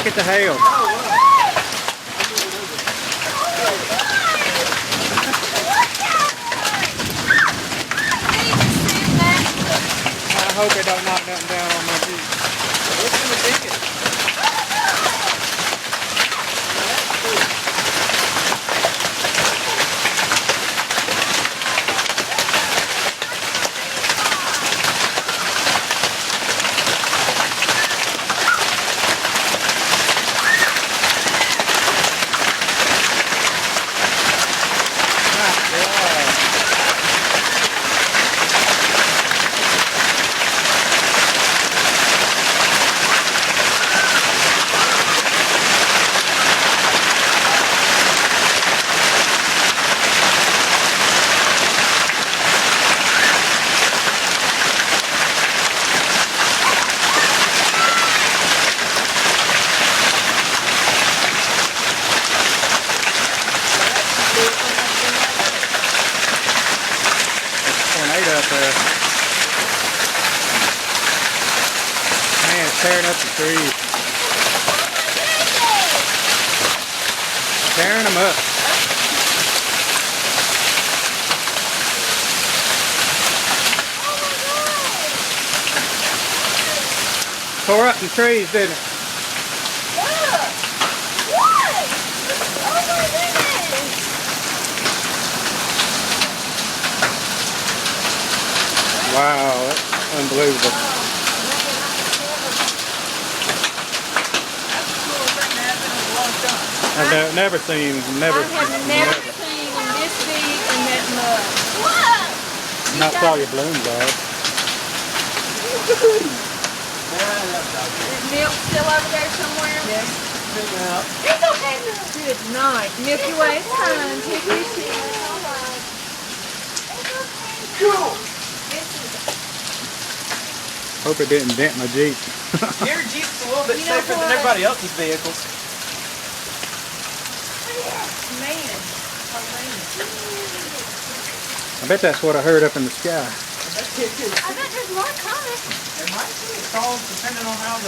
Look at the hail. I hope it don't knock nothing down on my Jeep. What's in the ticket? Tornado up there. Man, it's tearing up the trees. Tearing them up. Tore up the trees, didn't it? Wow, that's unbelievable. I've never seen, I have never seen this big in that mud. Not saw your balloon, Dad. Is Milk still over there somewhere? Yes. It's okay. Good night. Milky Way, it's time. Take your seat. Hope it didn't dent my Jeep. Your Jeep's a little bit safer than everybody else's vehicles. Man. I bet that's what I heard up in the sky. I bet there's more coming. There might be. It's all depending on how the